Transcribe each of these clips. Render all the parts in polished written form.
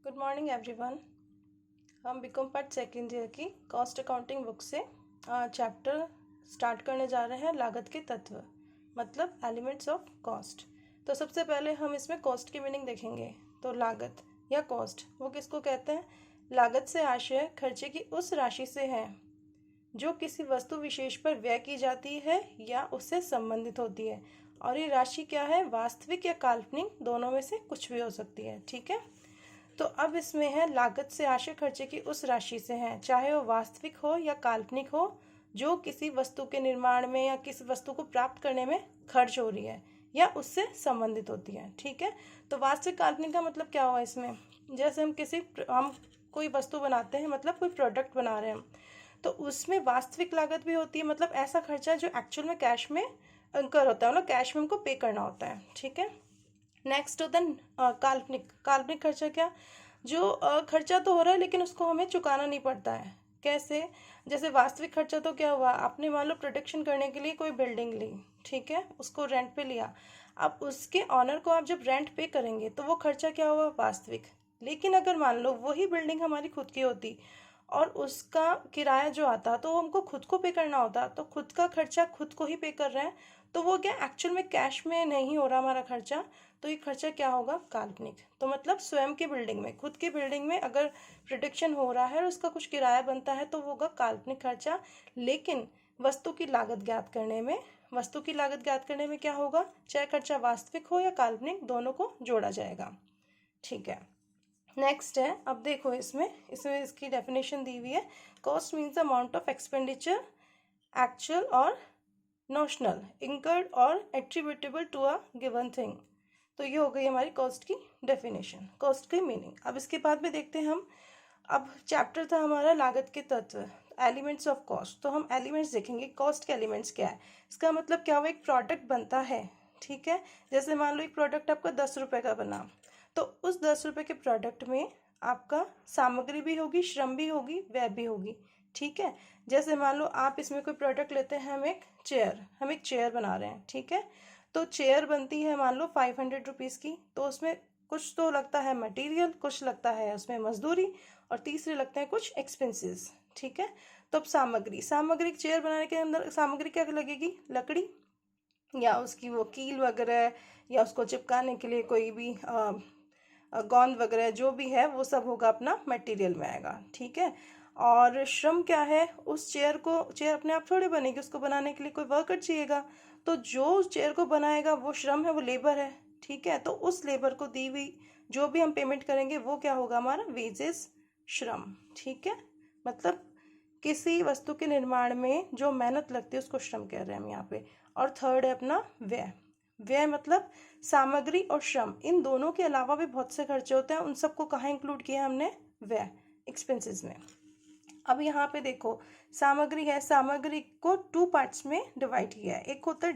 Good morning everyone. हम BCom part second year की cost accounting book से chapter start करने जा रहे हैं लागत के तत्व, मतलब एलिमेंट्स ऑफ कॉस्ट। तो सबसे पहले हम इसमें कॉस्ट की मीनिंग देखेंगे। तो लागत या कॉस्ट वो किसको कहते हैं? लागत से आशय खर्चे की उस राशि से है जो किसी वस्तु विशेष पर व्यय की जाती है या उससे संबंधित होती है। और ये राशि क्या है? वास्तविक या काल्पनिक, दोनों में से कुछ भी हो सकती है। ठीक है, तो अब इसमें है लागत से आशय खर्चे की उस राशि से है, चाहे वो वास्तविक हो या काल्पनिक हो, जो किसी वस्तु के निर्माण में या किसी वस्तु को प्राप्त करने में खर्च हो रही है या उससे संबंधित होती है। ठीक है, तो वास्तविक काल्पनिक का मतलब क्या हुआ इसमें? जैसे हम कोई वस्तु बनाते हैं, मतलब कोई प्रोडक्ट बना रहे हैं, तो उसमें वास्तविक लागत भी होती है, मतलब ऐसा खर्चा जो एक्चुअल में कैश में अंकर होता है, मतलब कैश में हमको पे करना होता है। ठीक है, नेक्स्ट होता है काल्पनिक। काल्पनिक खर्चा क्या? जो खर्चा तो हो रहा है लेकिन उसको हमें चुकाना नहीं पड़ता है। कैसे? जैसे वास्तविक खर्चा तो क्या हुआ, आपने मान लो प्रोटेक्शन करने के लिए कोई बिल्डिंग ली, ठीक है, उसको रेंट पे लिया। अब उसके ऑनर को आप जब रेंट पे करेंगे तो वो खर्चा क्या हुआ? वास्तविक। लेकिन अगर मान लो वही बिल्डिंग हमारी खुद की होती और उसका किराया जो आता तो वो हमको खुद को पे करना होता, तो खुद का खर्चा खुद को ही पे कर रहे हैं, तो वो क्या एक्चुअल में कैश में नहीं हो रहा हमारा खर्चा, तो ये खर्चा क्या होगा? काल्पनिक। तो मतलब स्वयं की बिल्डिंग में, खुद की बिल्डिंग में अगर प्रोटेक्शन हो रहा है और उसका कुछ किराया बनता है तो वो होगा काल्पनिक खर्चा। लेकिन वस्तु की लागत ज्ञात करने में, क्या होगा? चाहे खर्चा वास्तविक हो या काल्पनिक, दोनों को जोड़ा जाएगा। ठीक है, नेक्स्ट है, अब देखो इसमें इसमें इसकी डेफिनेशन दी हुई है। Cost means the amount of expenditure actual or notional incurred or attributable to a given thing. तो ये हो गई हमारी कॉस्ट की डेफिनेशन, कॉस्ट की मीनिंग। अब इसके बाद में देखते हैं हम, अब चैप्टर था हमारा लागत के तत्व, एलिमेंट्स ऑफ कॉस्ट। तो हम एलिमेंट्स देखेंगे, कॉस्ट के एलिमेंट्स क्या है। इसका मतलब क्या हुआ? एक प्रोडक्ट बनता है, ठीक है, जैसे मान लो एक प्रोडक्ट आपका 10 रुपये का बना, तो उस 10 रुपये के प्रोडक्ट में आपका सामग्री भी होगी, श्रम भी होगी, व्यय भी होगी। ठीक है, जैसे मान लो आप इसमें कोई प्रोडक्ट लेते हैं, हम एक चेयर बना रहे हैं, ठीक है, तो चेयर बनती है मान लो 500 रुपीज़ की, तो उसमें कुछ तो लगता है मटेरियल, कुछ लगता है उसमें मजदूरी, और तीसरे लगते हैं कुछ एक्सपेंसेस। ठीक है, तो अब सामग्री चेयर बनाने के अंदर सामग्री क्या लगेगी? लकड़ी, या उसकी वो कील वगैरह, या उसको चिपकाने के लिए कोई भी गोंद वगैरह जो भी है वो सब होगा अपना मटेरियल में आएगा। ठीक है, और श्रम क्या है? उस चेयर अपने आप थोड़ी बनेगी, उसको बनाने के लिए कोई वर्कर चाहिएगा, तो जो चेयर को बनाएगा वो श्रम है, वो लेबर है। ठीक है, तो उस लेबर को दी हुई जो भी हम पेमेंट करेंगे वो क्या होगा? हमारा वेजेस, श्रम। ठीक है, मतलब किसी वस्तु के निर्माण में जो मेहनत लगती है उसको श्रम कह रहे हैं हम यहाँ पे। और थर्ड है अपना व्यय। व्यय मतलब सामग्री और श्रम, इन दोनों के अलावा भी बहुत से खर्चे होते हैं, उन सबको कहाँ इंक्लूड किया हमने? व्यय, एक्सपेंसेस में। अब यहाँ पे देखो, सामग्री है, सामग्री को 2 पार्ट्स में डिवाइड किया है। एक होता है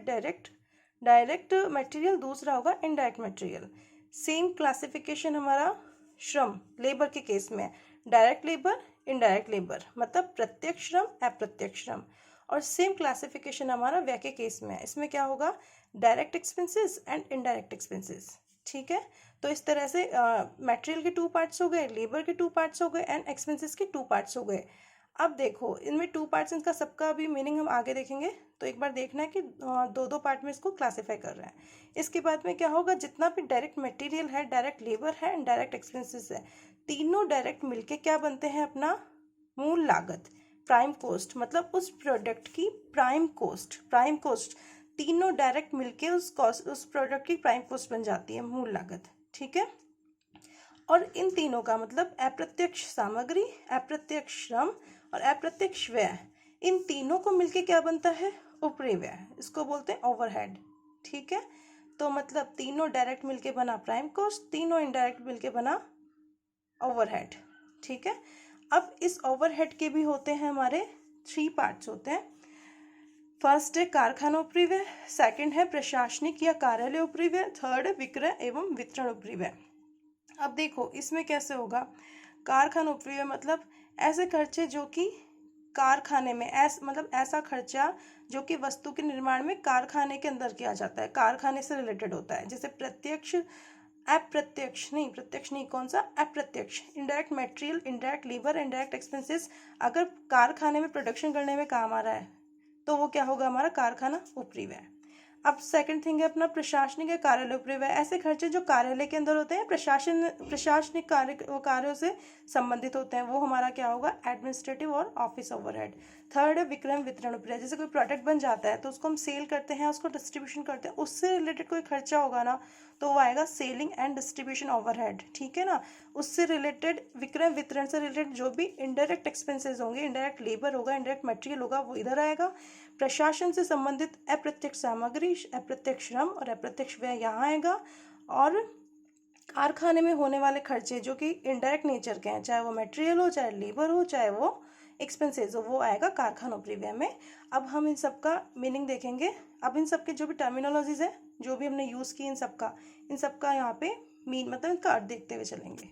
डायरेक्ट मटेरियल, दूसरा होगा इनडायरेक्ट मटेरियल। सेम क्लासिफिकेशन हमारा श्रम, लेबर के केस में, डायरेक्ट लेबर, इनडायरेक्ट लेबर, मतलब प्रत्यक्ष श्रम, अप्रत्यक्ष श्रम। और सेम क्लासिफिकेशन हमारा व्यय के केस में है। इसमें क्या होगा? Direct expenses and indirect expenses. ठीक है, तो इस तरह से मटेरियल के 2 पार्ट्स हो गए, लेबर के 2 पार्ट्स हो गए, एंड एक्सपेंसेस के 2 पार्ट्स हो गए। अब देखो इनमें 2 पार्ट्स, इनका सबका भी मीनिंग हम आगे देखेंगे, तो एक बार देखना है कि दो दो पार्ट में इसको क्लासीफाई कर रहे हैं। इसके बाद में क्या होगा? जितना भी डायरेक्ट मटेरियल है, डायरेक्ट लेबर है एंड डायरेक्ट एक्सपेंसेस है, तीनों डायरेक्ट मिलके क्या बनते हैं? अपना मूल लागत, प्राइम कॉस्ट, मतलब उस प्रोडक्ट की प्राइम कॉस्ट, तीनों डायरेक्ट मिलके उस प्रोडक्ट की प्राइम कॉस्ट बन जाती है, मूल लागत। ठीक है, और इन तीनों का मतलब अप्रत्यक्ष सामग्री, अप्रत्यक्ष श्रम और अप्रत्यक्ष व्यय, इन तीनों को मिलके क्या बनता है? उपरि व्यय, इसको बोलते हैं ओवरहेड। ठीक है, तो मतलब तीनों डायरेक्ट मिलके बना प्राइम कॉस्ट, तीनों इनडायरेक्ट मिलके बना ओवरहेड। ठीक है, अब इस ओवरहेड के भी होते हैं हमारे 3 पार्ट्स होते हैं। फर्स्ट है कारखाना उपरि व्यय, सेकेंड है प्रशासनिक या कार्यालय उपरि व्यय, थर्ड है विक्रय एवं वितरण उपरि व्यय। अब देखो इसमें कैसे होगा? कारखाना उपरि व्यय मतलब ऐसे खर्चे जो कि कारखाने में, मतलब ऐसा खर्चा जो कि वस्तु के निर्माण में कारखाने के अंदर किया जाता है, कारखाने से रिलेटेड होता है। जैसे प्रत्यक्ष अप्रत्यक्ष नहीं, प्रत्यक्ष नहीं, कौन सा, अप्रत्यक्ष, indirect material, indirect labour, indirect expenses अगर कारखाने में प्रोडक्शन करने में काम आ रहा है तो वो क्या होगा हमारा कारखाना उपरी व्यय। अब सेकंड थिंग है अपना प्रशासनिक या कार्यालय उपरी व्यय, ऐसे खर्चे जो कार्यालय के अंदर होते हैं, प्रशासनिक कार्यों से संबंधित होते हैं, वो हमारा क्या होगा, एडमिनिस्ट्रेटिव और ऑफिस ओवरहेड। थर्ड है विक्रय वितरण उपरी व्यय, जैसे कोई प्रोडक्ट बन जाता है तो उसको हम सेल करते हैं, उसको डिस्ट्रीब्यूशन करते हैं, उससे रिलेटेड कोई खर्चा होगा ना तो वो आएगा सेलिंग एंड डिस्ट्रीब्यूशन ओवरहेड, ठीक है ना। उससे रिलेटेड विक्रय वितरण से रिलेटेड जो भी इनडायरेक्ट एक्सपेंसेस होंगे, इनडायरेक्ट लेबर होगा, इनडायरेक्ट मटेरियल होगा, वो इधर आएगा। प्रशासन से संबंधित अप्रत्यक्ष सामग्री, अप्रत्यक्ष श्रम और अप्रत्यक्ष व्यय यहाँ आएगा। और कारखाने में होने वाले खर्चे जो कि इनडायरेक्ट नेचर के हैं, चाहे वो मटेरियल हो, चाहे लेबर हो, चाहे वो एक्सपेंसेस हो, वो आएगा कारखाना उपरी व्यय में। अब हम इन सब का मीनिंग देखेंगे। अब इन सब के जो भी टर्मिनोलॉजीज है, जो भी हमने यूज़ की, इन सब का यहाँ पे मतलब इनका अर्थ देखते हुए चलेंगे।